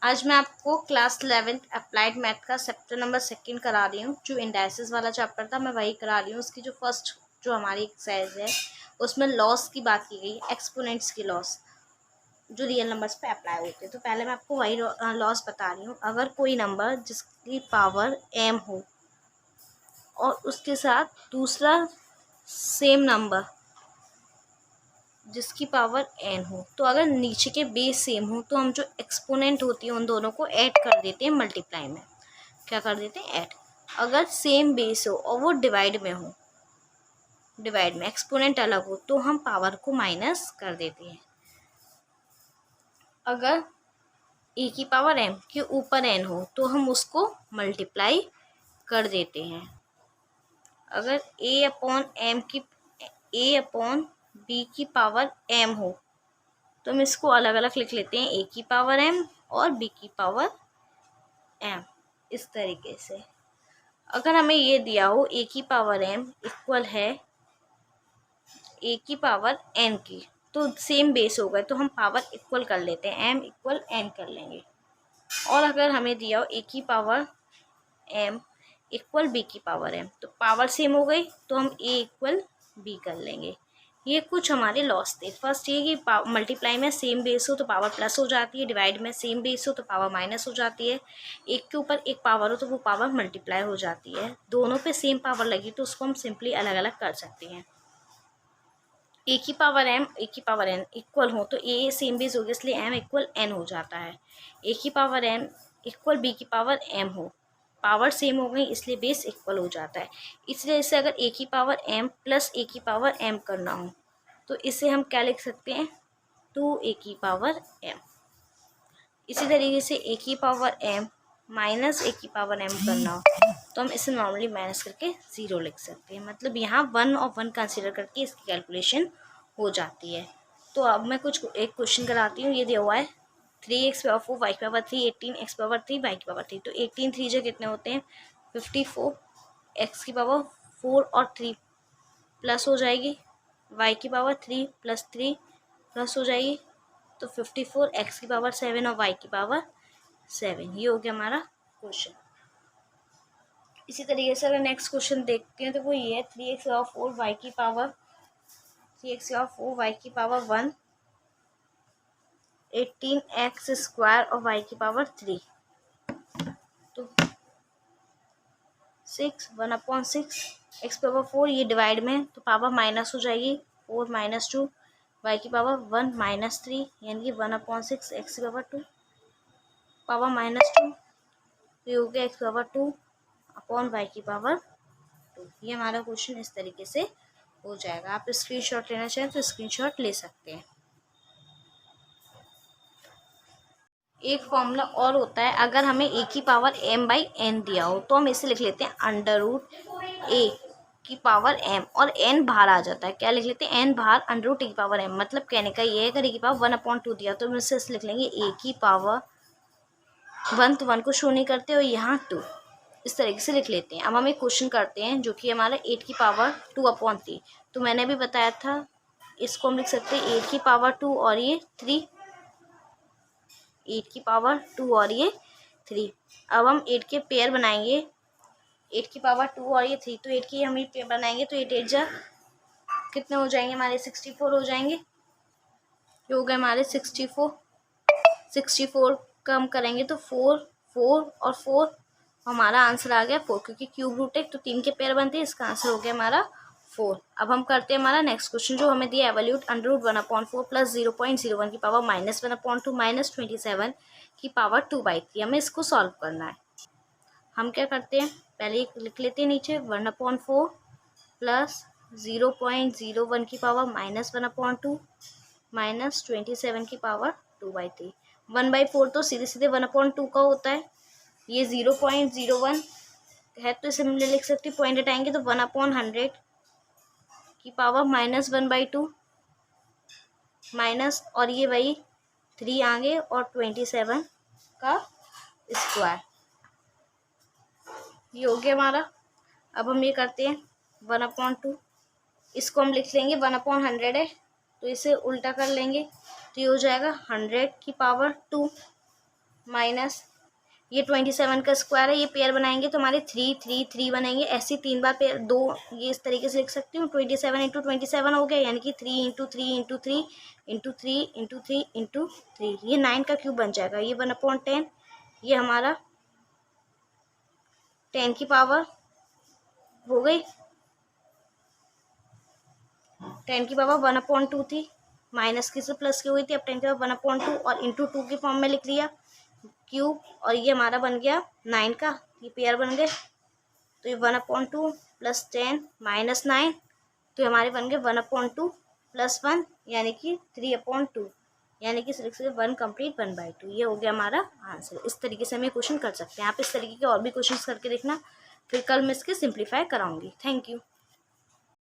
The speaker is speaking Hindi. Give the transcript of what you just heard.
आज मैं आपको क्लास 11th अप्लाइड मैथ का चैप्टर नंबर 2 करा रही हूँ। जो इंडाइसिस वाला चैप्टर था मैं वही करा रही हूँ। उसकी जो फर्स्ट जो हमारी एक्सरसाइज है उसमें लॉस की बात की गई, एक्सपोनेंट्स की लॉस जो रियल नंबर्स पे अप्लाई होते हैं। तो पहले मैं आपको वही लॉस बता रही हूँ। अगर कोई नंबर जिसकी पावर m हो और उसके साथ दूसरा सेम नंबर जिसकी पावर n हो, तो अगर नीचे के बेस सेम हो तो हम जो एक्सपोनेंट होती है उन दोनों को ऐड कर देते हैं मल्टीप्लाई में। क्या कर देते हैं? ऐड। अगर सेम बेस हो और वो डिवाइड में हो, डिवाइड में एक्सपोनेंट अलग हो, तो हम पावर को माइनस कर देते हैं। अगर e की पावर m के ऊपर n हो तो हम उसको मल्टीप्लाई कर देते हैं। अगर a अपॉन b की पावर m हो तो हम इसको अलग अलग लिख लेते हैं, a की पावर m और b की पावर m। इस तरीके से अगर हमें ये दिया हो a की पावर m इक्वल है a की पावर n की, तो सेम बेस हो गए तो हम पावर इक्वल कर लेते हैं, m इक्वल n कर लेंगे। और अगर हमें दिया हो a की पावर m इक्वल b की पावर m, तो पावर सेम हो गई तो हम a इक्वल b कर लेंगे। ये कुछ हमारे लॉस थे। फर्स्ट ये कि मल्टीप्लाई में सेम बेस हो तो पावर प्लस हो जाती है, डिवाइड में सेम बेस हो तो पावर माइनस हो जाती है, एक के ऊपर एक पावर हो तो वो पावर मल्टीप्लाई हो जाती है। दोनों पे सेम पावर लगी तो उसको हम सिंपली अलग अलग कर सकते हैं। ए की पावर m ए की पावर n इक्वल हो तो ए सेम बेस हो गया इसलिए m इक्वल n हो जाता है। ए की पावर m इक्वल b की पावर m हो, पावर सेम हो गई इसलिए बेस इक्वल हो जाता है। इसलिए इसे अगर a की पावर m प्लस a की पावर m करना हो तो इसे हम क्या लिख सकते हैं? 2a की पावर m। इसी तरीके से a की पावर m माइनस a की पावर m करना हो तो हम इसे नॉर्मली माइनस करके 0 लिख सकते हैं। मतलब यहाँ 1 और 1 कंसीडर करके इसकी कैलकुलेशन हो जाती है। तो अब मैं एक क्वेश्चन कराती हूँ। ये दिया हुआ है 3x पावर 4 y की पावर 3 18x पावर 3 y की पावर 3। तो 18 3 जो कितने होते हैं? 54। x की पावर 4 और 3 प्लस हो जाएगी, y की पावर 3 प्लस 3 प्लस हो जाएगी, तो 54 x की पावर 7 और y की पावर 7। ये हो गया हमारा क्वेश्चन। इसी तरीके से अगर नेक्स्ट क्वेश्चन देखते हैं तो वो ये है 3x और 4 y की पावर 3x और 4 y की पावर 1 18x स्क्वायर और y की पावर 3। तो 6 1/6 x पावर 4 ये डिवाइड में तो पावर माइनस हो जाएगी, 4 माइनस 2 y की पावर 1 माइनस 3 यानी कि 1/6 x की पावर 2 पावर माइनस 2। तो ये हो गया x पावर 2 अपॉन y की पावर 2। ये हमारा क्वेश्चन इस तरीके से हो जाएगा। आप स्क्रीनशॉट लेना चाहें तो स्क्रीनशॉट ले सकते हैं। एक फॉर्मूला और होता है, अगर हमें a की पावर m बाई n दिया हो तो हम इसे लिख लेते हैं अंडर रूट a की पावर m और n बाहर आ जाता है। क्या लिख लेते हैं? n बाहर अंडर रूट a की पावर m। मतलब कहने का ये है अगर a की पावर 1/2 दिया तो हम इसे लिख लेंगे a की पावर 1 तो 1 को शो नहीं करते और यहाँ 2 इस तरीके से लिख लेते हैं। अब हम एक क्वेश्चन करते हैं जो कि हमारा 8 की पावर 2/3। तो मैंने भी बताया था इसको हम लिख सकते हैं 8 की पावर 2 और ये 3, 8 की पावर 2 और ये 3। अब हम 8 के पेयर बनाएंगे, 8 की पावर 2 और ये 3, तो 8 की हम पेयर बनाएंगे तो 8 8 जा कितने हो जाएंगे हमारे? 64 हो जाएंगे। ये हो गए हमारे 64। 64 कम करेंगे तो 4 4 और 4 हमारा आंसर आ गया 4, क्योंकि क्यूब रूट है तो 3 के पेयर बनते हैं। इसका आंसर हो गया हमारा 4। अब हम करते हैं हमारा नेक्स्ट क्वेश्चन जो हमें दिया एवल्यूट अंडर रूट 1/4 प्लस 0.01 की पावर माइनस 1/2 माइनस 27 की पावर 2/3। हमें इसको सॉल्व करना है। हम क्या करते हैं, पहले लिख लेते हैं नीचे 1/4 प्लस 0.01 की पावर माइनस 1/2 माइनस 27 की पावर 2/3। 1/4 तो सीधे सीधे 1/2 का होता है। ये 0.01 है तो इसे हम लिख सकते हैं, पॉइंट हटाएंगे तो 1/100 की पावर माइनस 1/2 माइनस और ये वही 3 आगे और 27 का स्क्वायर। ये हो गया हमारा। अब हम ये करते हैं 1/2, इसको हम लिख लेंगे 1/100 है तो इसे उल्टा कर लेंगे तो ये हो जाएगा 100 की पावर 2 माइनस ये 27 का स्क्वायर है, ये पेयर बनाएंगे तो हमारे 3 3 3 बनेंगे। ऐसे 3 बार पेयर, दो ये इस तरीके से लिख सकती हूँ। 27 इंटू 27 हो गया, यानी कि 3 into 3 into 3 into 3 into 3 into 3, ये 9 का क्यूब बन जाएगा। ये 1/10, ये हमारा 10 की पावर हो गई, 10 की पावर 1/2 थी, माइनस की से प्लस की हुई थी, अब 10 की पावर 1/2 और इंटू 2 की फॉर्म में लिख लिया क्यूब, और ये हमारा बन गया 9 का, ये पेयर बन गए। तो ये 1/2 प्लस 10 माइनस 9, तो ये हमारे बन गए 1/2 प्लस 1, यानी कि 3/2, यानी कि सिर्फ 1 कंप्लीट 1/2। ये हो गया हमारा आंसर। इस तरीके से हम ये क्वेश्चन कर सकते हैं। आप इस तरीके के और भी क्वेश्चन करके देखना, फिर कल मैं इसके सिंप्लीफाई कराऊंगी। Thank you.